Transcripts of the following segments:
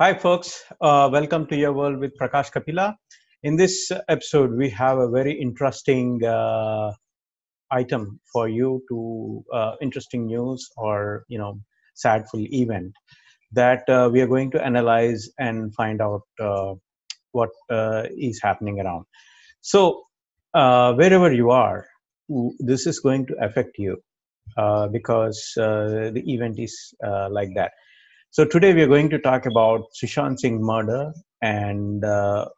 Hi, folks. Welcome to Your World with Prakash Kapila. In this episode, we have a very interesting item for you to interesting news or sadful event that we are going to analyze and find out what is happening around. So, wherever you are, this is going to affect you because the event is like that. So today we are going to talk about Sushant Singh murder and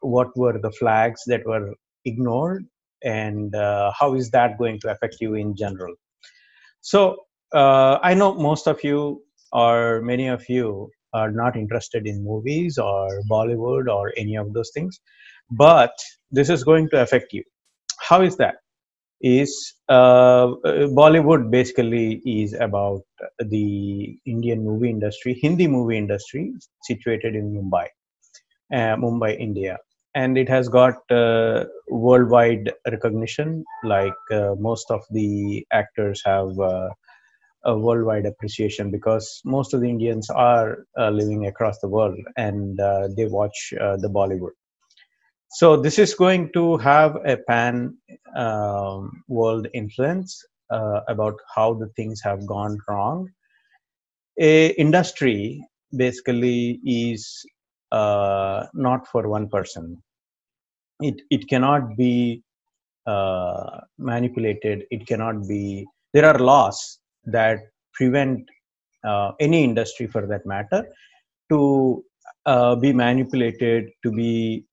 what were the flags that were ignored and how is that going to affect you in general. So I know most of you or many of you are not interested in movies or Bollywood or any of those things, but this is going to affect you. How is that? Is Bollywood basically is about the Indian movie industry, Hindi movie industry, situated in Mumbai, India, and it has got worldwide recognition. Like most of the actors have a worldwide appreciation because most of the Indians are living across the world and they watch the Bollywood. So this is going to have a pan world influence about how the things have gone wrong. A industry basically is not for one person. It cannot be manipulated. It cannot be. There are laws that prevent any industry, for that matter, to be manipulated, to be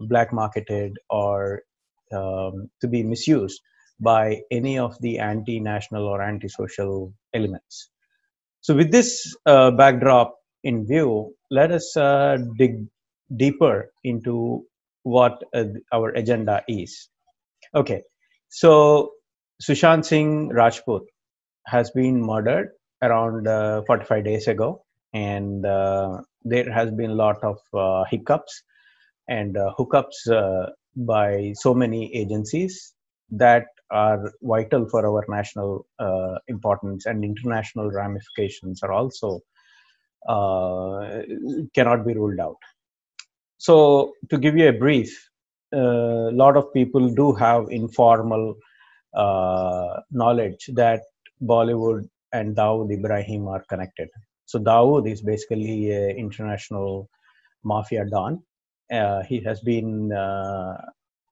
black marketed, or to be misused by any of the anti-national or anti-social elements. So, with this backdrop in view, let us dig deeper into what our agenda is. Okay, so Sushant Singh Rajput has been murdered around 45 days ago, and there has been a lot of hiccups and hookups by so many agencies that are vital for our national importance, and international ramifications are also uh, cannot be ruled out. So, to give you a brief, a lot of people do have informal knowledge that Bollywood and Dawood Ibrahim are connected. So Dawood is basically an international mafia don. He has been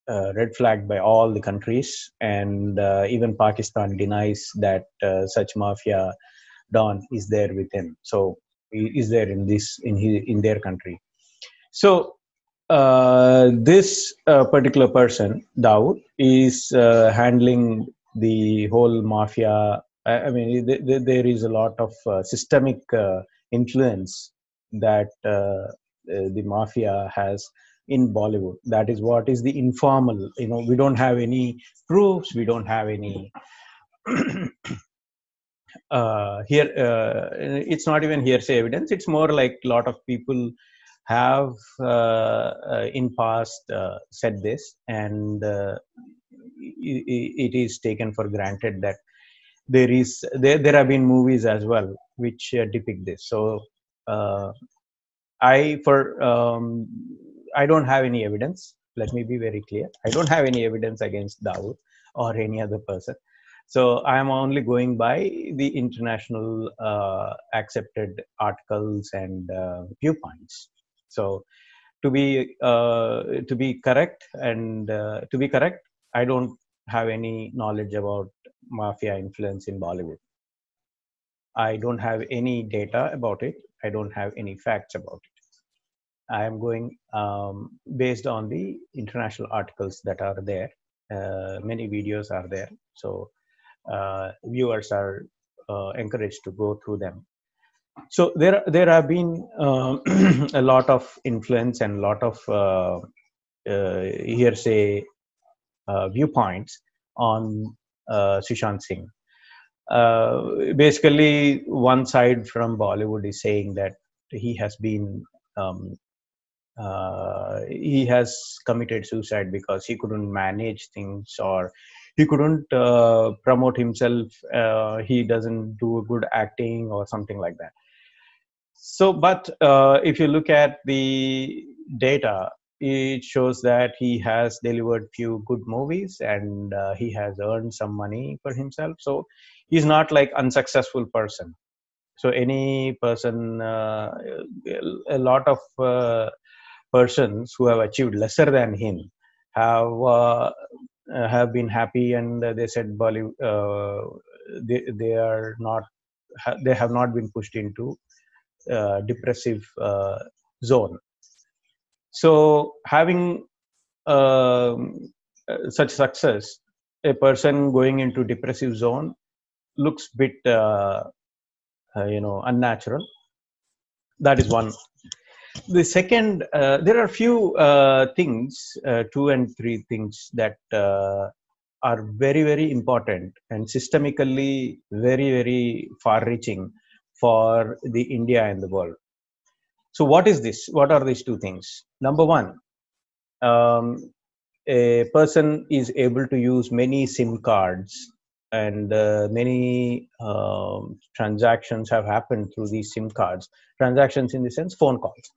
red flagged by all the countries, and even Pakistan denies that such mafia don is there with him. So he is there in their country. So this particular person, Dawood, is handling the whole mafia. I mean, there is a lot of systemic influence that the mafia has in Bollywood. That is what is the informal. We don't have any proofs. We don't have any here. It's not even hearsay evidence. It's more like a lot of people have in past said this, and it is taken for granted that there have been movies as well which depict this. So uh, I for I don't have any evidence. Let me be very clear. I don't have any evidence against Dawood or any other person. So I am only going by the international accepted articles and viewpoints. So to be correct and to be correct, I don't have any knowledge about mafia influence in Bollywood. I don't have any data about it. I don't have any facts about it. I am going based on the international articles that are there. Many videos are there, so viewers are encouraged to go through them. So there have been a lot of influence and a lot of hearsay viewpoints on Sushant Singh. Basically, one side from Bollywood is saying that he has been um, he has committed suicide because he couldn't manage things, or he couldn't promote himself. He doesn't do good acting or something like that. So, but if you look at the data, it shows that he has delivered few good movies and he has earned some money for himself. So he's not like unsuccessful person. So any person, a lot of persons who have achieved lesser than him have been happy, and they said Bollywood, they are not, they have not been pushed into depressive zone. So having such success, a person going into depressive zone looks bit unnatural. That is one. The second, there are few things, two and three things that are very very important and systemically very very far reaching for the India and the world. So what is this? What are these two things? Number one, um, a person is able to use many SIM cards, and many transactions have happened through these SIM cards. Transactions in the sense phone calls,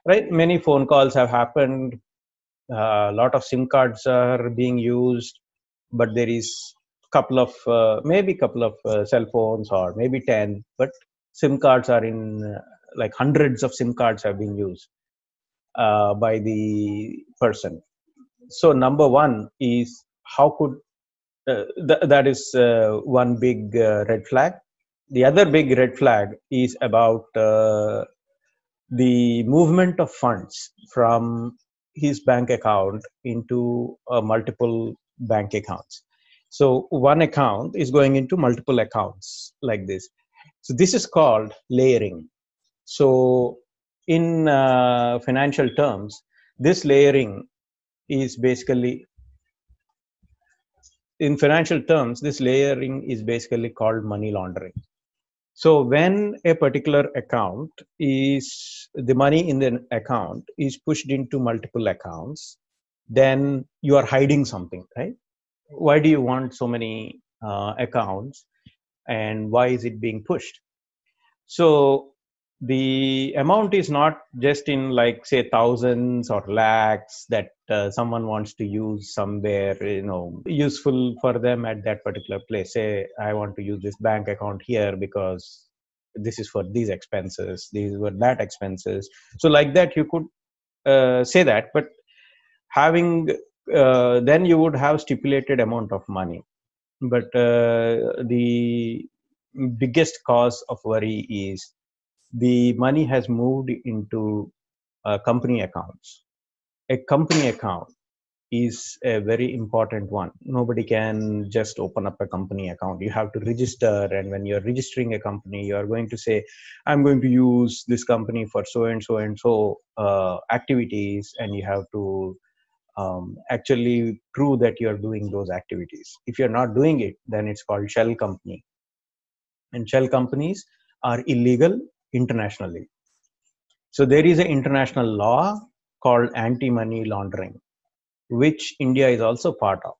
right? Many phone calls have happened. A lot of SIM cards are being used, but there is couple of maybe couple of cell phones, or maybe 10, but SIM cards are in like hundreds of SIM cards have been used by the person. So number one is how could that is one big red flag. The other big red flag is about the movement of funds from his bank account into multiple bank accounts. So one account is going into multiple accounts like this. So this is called layering. So in financial terms, this layering is basically, in financial terms, this layering is basically called money laundering. So when a particular account is, the money in the account is pushed into multiple accounts, then you are hiding something, right? Why do you want so many accounts, and why is it being pushed? So the amount is not just in, like, say, thousands or lakhs that someone wants to use somewhere, useful for them at that particular place. Say, I want to use this bank account here because this is for these expenses, these were that expenses. So like that, you could say that, but having then you would have stipulated amount of money. But the biggest cause of worry is the money has moved into company accounts. A company account is a very important one. Nobody can just open up a company account. You have to register, and when you're registering a company, you're going to say, I'm going to use this company for so and so and so activities, and you have to actually prove that you're doing those activities. If you're not doing it, then it's called shell company, and shell companies are illegal internationally. So there is an international law called anti-money laundering, which India is also part of.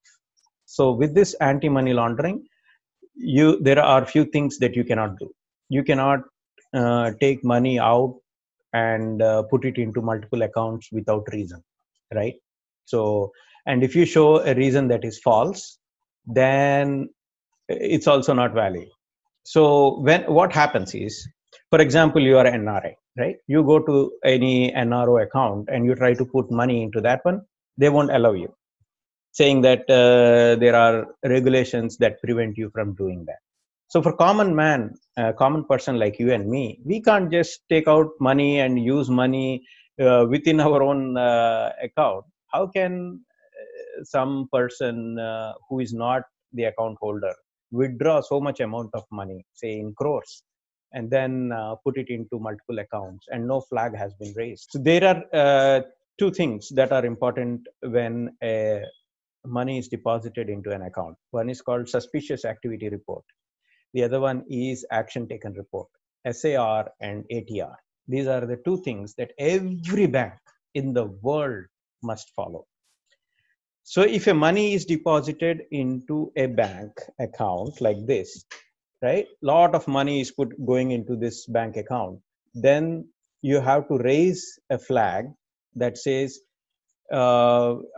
So with this anti-money laundering, there are few things that you cannot do. You cannot take money out and put it into multiple accounts without reason, right? So, and if you show a reason that is false, then it's also not valid. So when what happens is, for example, you are an NRI, right? You go to any NRO account and you try to put money into that one, they won't allow you, saying that there are regulations that prevent you from doing that. So for common man, common person like you and me, we can't just take out money and use money within our own account. How can some person who is not the account holder withdraw so much amount of money, say in crores, and then put it into multiple accounts and no flag has been raised? So there are two things that are important when money is deposited into an account. One is called suspicious activity report. The other one is action taken report, SAR and ATR. These are the two things that every bank in the world must follow. So if a money is deposited into a bank account like this, right? Lot of money is going into this bank account. then you have to raise a flag that says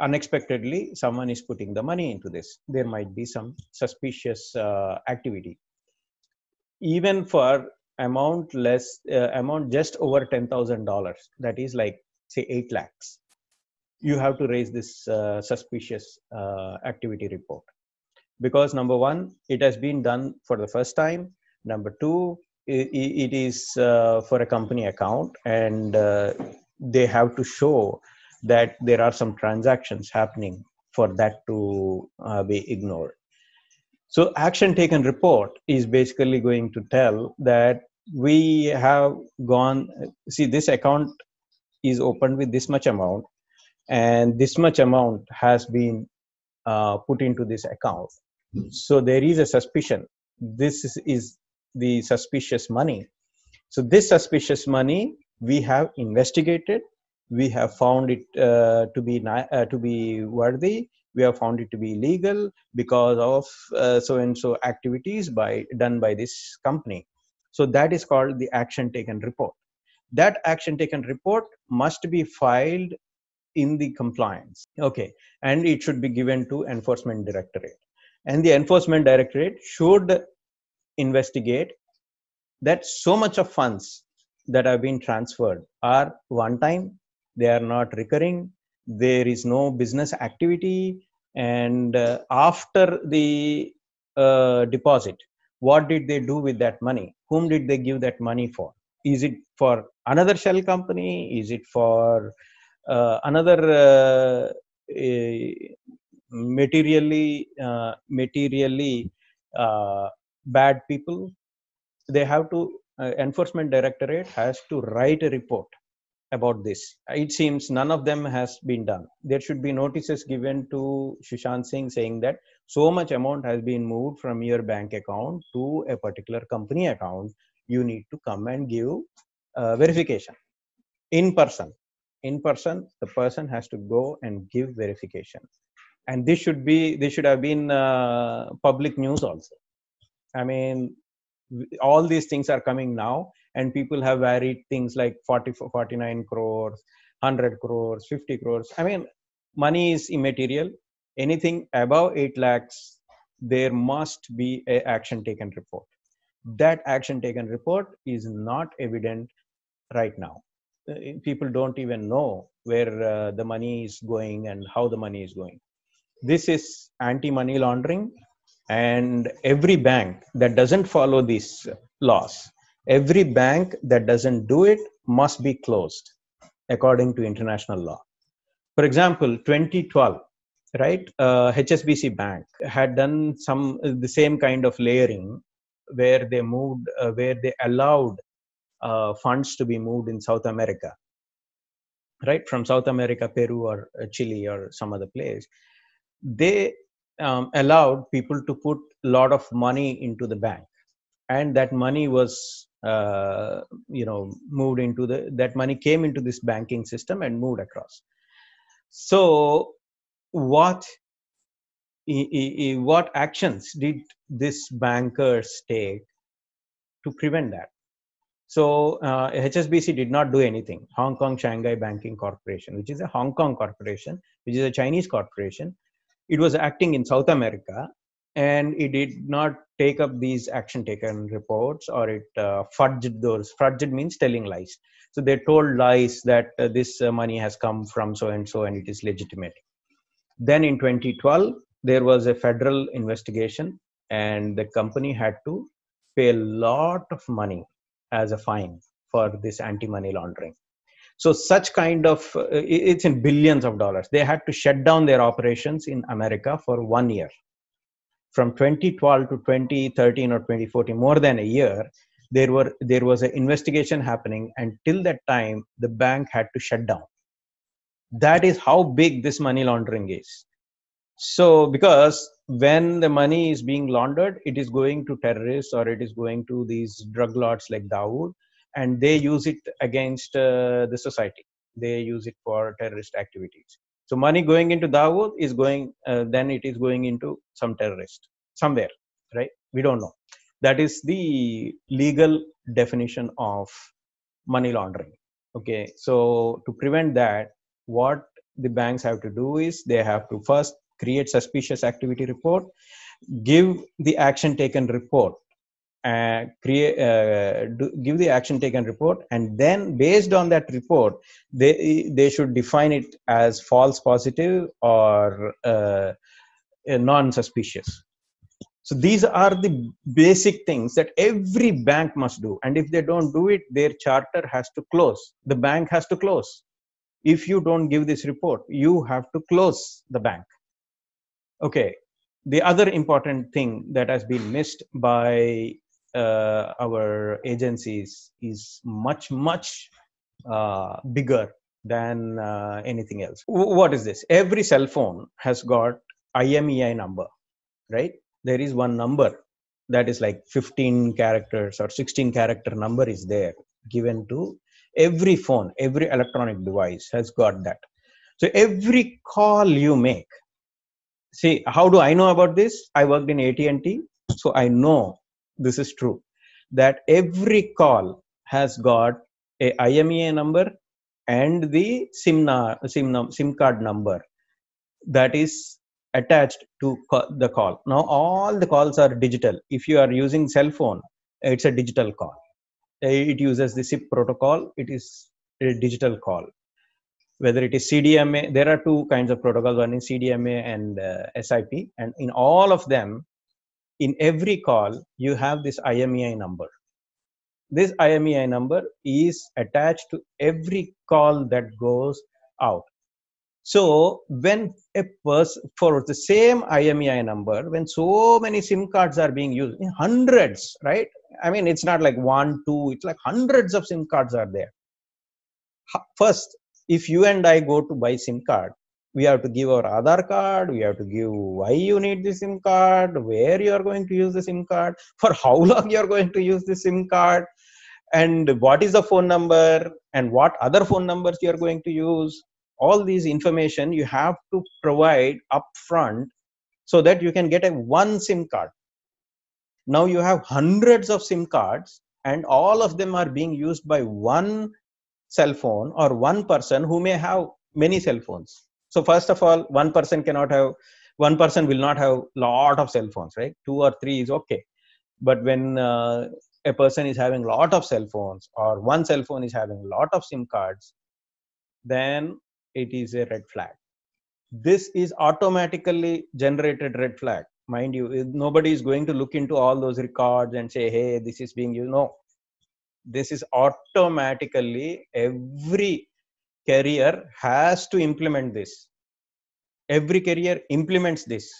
unexpectedly someone is putting the money into this. There might be some suspicious activity. Even for amount just over $10,000, that is like say 8 lakhs, you have to raise this suspicious activity report, because number one, it has been done for the first time. Number two, it is for a company account, and they have to show that there are some transactions happening for that to be ignored. So action taken report is basically going to tell that we have gone, see, this account is opened with this much amount, and this much amount has been put into this account. So there is a suspicion. This is the suspicious money. So this suspicious money we have investigated. We have found it to be worthy. We have found it to be legal because of so and so activities done by this company. So that is called the action taken report. That action taken report must be filed in the compliance. Okay, and it should be given to Enforcement Directorate, and the Enforcement Directorate should investigate that so much of funds that have been transferred are one time, they are not recurring, there is no business activity, and after the deposit, what did they do with that money? Whom did they give that money for? Is it for another shell company? Is it for another materially bad people? They have to Enforcement Directorate has to write a report about this. It seems none of them has been done. There should be notices given to Sushant Singh saying that so much amount has been moved from your bank account to a particular company account. You need to come and give verification in person. In person, the person has to go and give verification, and this should have been public news also. I mean, all these things are coming now, and people have varied things like 40, 49 crores, 100 crores, 50 crores. I mean, money is immaterial. Anything above 8 lakhs, there must be a action taken report. That action taken report is not evident right now. People don't even know where the money is going and how the money is going. This is anti-money laundering, and every bank that doesn't follow these laws, every bank that doesn't do it must be closed according to international law. For example, 2012, right? HSBC Bank had done the same kind of layering, where they allowed funds to be moved in South America, right? From South America, Peru, or Chile, or some other place. They allowed people to put a lot of money into the bank, and that money was moved into that money came into this banking system and moved across. So what actions did this bankers take to prevent that? So HSBC did not do anything. Hong Kong Shanghai Banking Corporation, which is a Hong Kong corporation, which is a Chinese corporation, it was acting in South America, and it did not take up these action taken reports, or it fudged those. Fudged means telling lies. So they told lies that this money has come from so and so and it is legitimate. Then in 2012, there was a federal investigation, and the company had to pay a lot of money as a fine for this anti-money laundering. So such kind of it's in billions of dollars. They had to shut down their operations in America for 1 year. From 2012 to 2013 or 2014, more than a year, there was an investigation happening, and till that time the bank had to shut down. That is how big this money laundering is. So because when the money is being laundered, it is going to terrorists, or it is going to these drug lords like Dawood, and they use it against the society. They use it for terrorist activities. So money going into Dawood is going, then it is going into some terrorist somewhere, right? We don't know. That is the legal definition of money laundering. Okay, so to prevent that, what the banks have to do is they have to first create suspicious activity report, give the action taken report, give the action taken report, and then based on that report, they should define it as false positive or non-suspicious. So these are the basic things that every bank must do, and if they don't do it, their charter has to close. The bank has to close. If you don't give this report, you have to close the bank. Okay, the other important thing that has been missed by our agencies is much bigger than anything else. What is this? Every cell phone has got IMEI number, right? There is one number that is like 15 characters or 16 character number is there, given to every phone. Every electronic device has got that. So every call you make, see, how do I know about this? I worked in AT&T, so I know this is true, that every call has got a IMEI number and the SIM card number that is attached to the call. Now all the calls are digital. If you are using cell phone, it's a digital call. It uses the SIP protocol. It is a digital call. Whether it is CDMA, there are two kinds of protocols, one is CDMA and SIP, and in all of them, in every call, you have this IMEI number. This IMEI number is attached to every call that goes out. So when a person, for the same IMEI number, when so many SIM cards are being used, in hundreds, right? I mean, it's not like one, two, it's like hundreds of SIM cards are there. First, if you and I go to buy SIM card, we have to give our Aadhaar card, we have to give why you need the SIM card, where you are going to use the SIM card, for how long you are going to use the SIM card, and what is the phone number, and what other phone numbers you are going to use. All these information you have to provide upfront so that you can get a one SIM card. Now you have hundreds of SIM cards, and all of them are being used by one cell phone or one person who may have many cell phones. So first of all, one person will not have lot of cell phones, right? Two or three is okay. But when a person is having lot of cell phones, or one cell phone is having a lot of SIM cards, then it is a red flag. This is automatically generated red flag. Mind you, nobody is going to look into all those records and say, hey, this is being used. No, this is automatically, every carrier has to implement this. Every carrier implements this.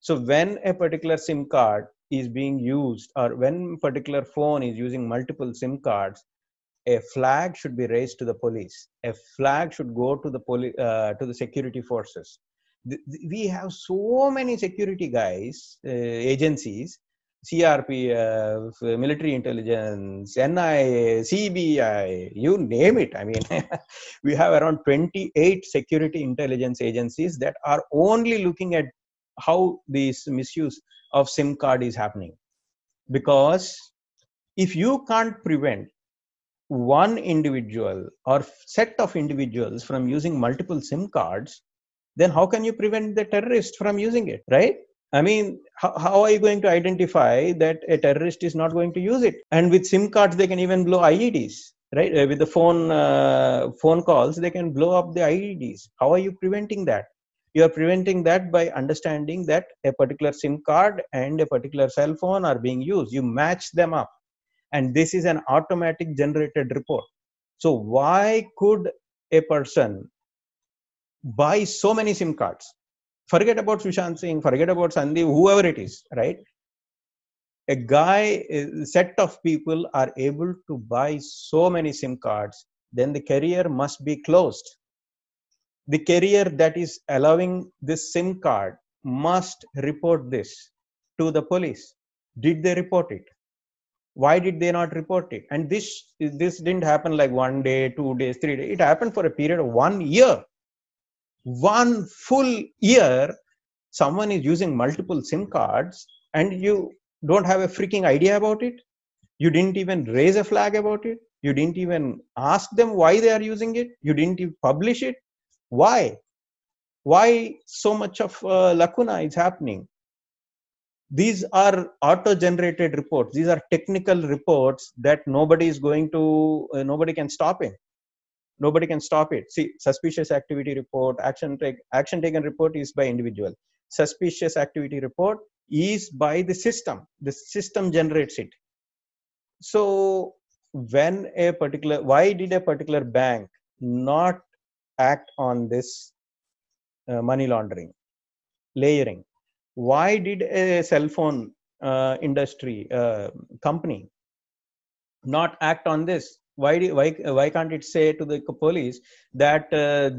So when a particular SIM card is being used, or when particular phone is using multiple SIM cards, a flag should be raised to the police. A flag should go to the security forces. We have so many security guys, agencies, CRPF, military intelligence, NIA, CBI, you name it. I mean, we have around 28 security intelligence agencies that are only looking at how this misuse of SIM card is happening. Because if you can't prevent one individual or set of individuals from using multiple SIM cards, then how can you prevent the terrorist from using it, right? I mean, how are you going to identify that a terrorist is not going to use it? And with SIM cards, they can even blow IEDs, right? With the phone calls, they can blow up the IEDs. How are you preventing that? You are preventing that by understanding that a particular SIM card and a particular cell phone are being used. You match them up, and this is an automatic generated report. So why could a person buy so many SIM cards? Forget about Sushant Singh, forget about Sandeep, whoever it is, right? A set of people are able to buy so many SIM cards, then the carrier must be closed. The carrier that is allowing this SIM card must report this to the police. Did they report it? Why did they not report it? And this didn't happen like 1 day, 2 days, 3 days. It happened for a period of 1 year. 1 full year, someone is using multiple SIM cards, and you don't have a freaking idea about it. You didn't even raise a flag about it. You didn't even ask them why they are using it. You didn't even publish it. Why? Why so much of lacuna is happening? These are auto-generated reports. These are technical reports that nobody is going to, nobody can stop it. Nobody can stop it. See, suspicious activity report, action taken report is by individual. Suspicious activity report is by the system. The system generates it. So when why did a particular bank not act on this money laundering, layering? Why did a cell phone industry company not act on this? Why can't it say to the police that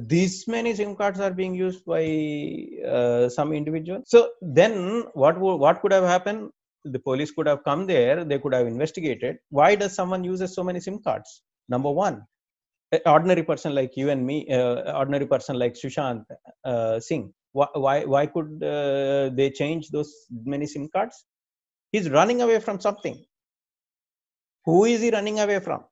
these many SIM cards are being used by some individual? So then what could have happened? The police could have come there, they could have investigated. Why does someone uses so many SIM cards? Number one, an ordinary person like you and me, ordinary person like Sushant Singh, why could they change those many SIM cards? He's running away from something. Who is he running away from?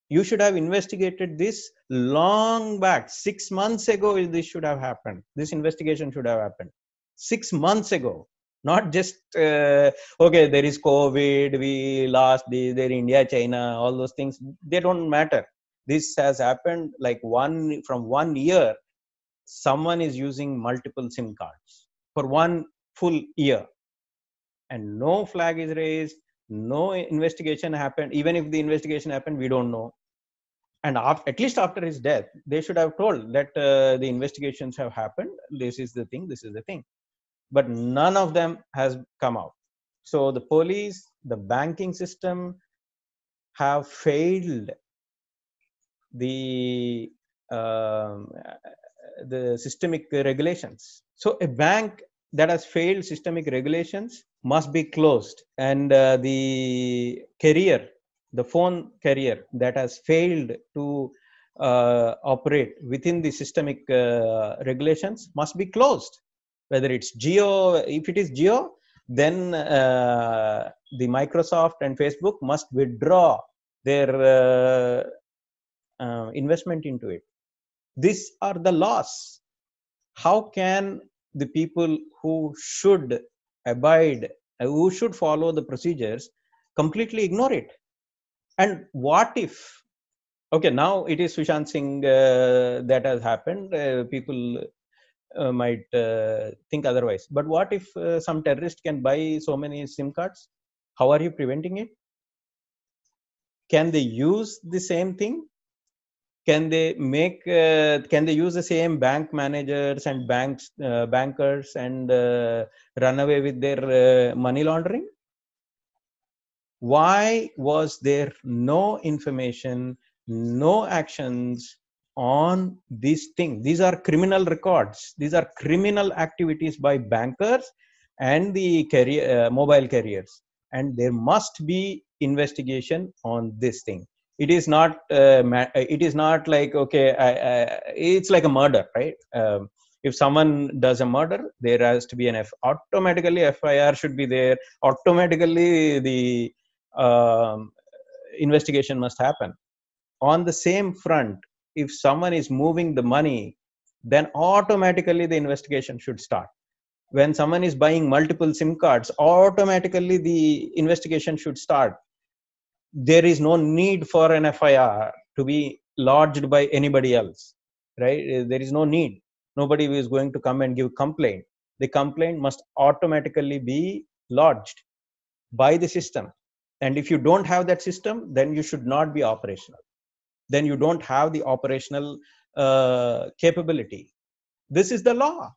You should have investigated this long back. 6 months ago, this should have happened. This investigation should have happened 6 months ago. Not just, okay, there is COVID, we lost there India, China, all those things. They don't matter. This has happened like from 1 year. Someone is using multiple SIM cards for 1 full year. And no flag is raised. No investigation happened. Even if the investigation happened, we don't know. And at least after his death, they should have told that the investigations have happened. This is the thing. This is the thing. But none of them has come out. So the police, the banking system have failed the systemic regulations. So a bank that has failed systemic regulations must be closed, and the phone carrier that has failed to operate within the systemic regulations must be closed. Whether it's Jio, if it is Jio, then the Microsoft and Facebook must withdraw their investment into it. These are the laws. How can the people who should abide, who should follow the procedures, completely ignore it? And what if, okay, now it is Sushant Singh that has happened. People might think otherwise. But what if some terrorist can buy so many SIM cards? How are you preventing it? Can they use the same thing? Can they use the same bank managers and bankers and run away with their money laundering? Why was there no information, no actions on these things? These are criminal records. These are criminal activities by bankers and the mobile carriers. And there must be investigation on this thing. It is not. It is not like, okay, it's like a murder, right? If someone does a murder, there has to be automatically FIR should be there. Automatically the investigation must happen. On the same front, if someone is moving the money, then automatically the investigation should start. When someone is buying multiple SIM cards, automatically the investigation should start. There is no need for an FIR to be lodged by anybody else, right? There is no need. Nobody is going to come and give complaint. The complaint must automatically be lodged by the system. And if you don't have that system, then you should not be operational. Then you don't have the operational capability. This is the law.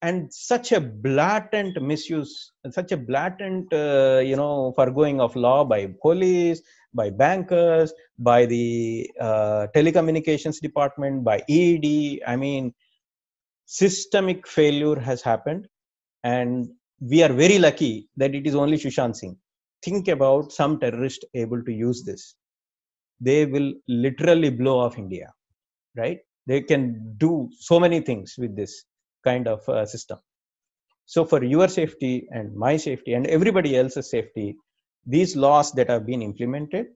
And such a blatant misuse, such a blatant, foregoing of law by police, by bankers, by the telecommunications department, by ED. I mean, systemic failure has happened. And we are very lucky that it is only Sushant Singh. Think about some terrorist able to use this. They will literally blow off India, right? They can do so many things with this kind of system. So for your safety and my safety and everybody else's safety, these laws that have been implemented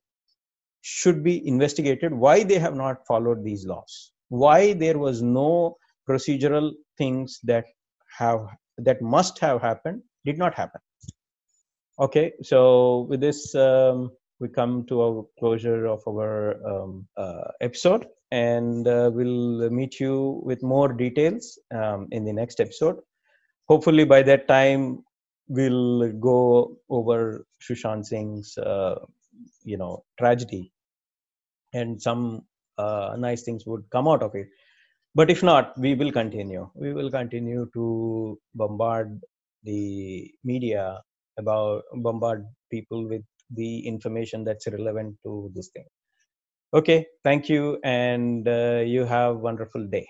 should be investigated, why they have not followed these laws, why there was no procedural things have that must have happened did not happen. Okay, so with this, we come to a closure of our episode, and we'll meet you with more details in the next episode. Hopefully, by that time, we'll go over Sushant Singh's, tragedy, and some nice things would come out of it. But if not, we will continue. We will continue to bombard the media bombard people with the information that's relevant to this thing. Okay, thank you, and you have a wonderful day.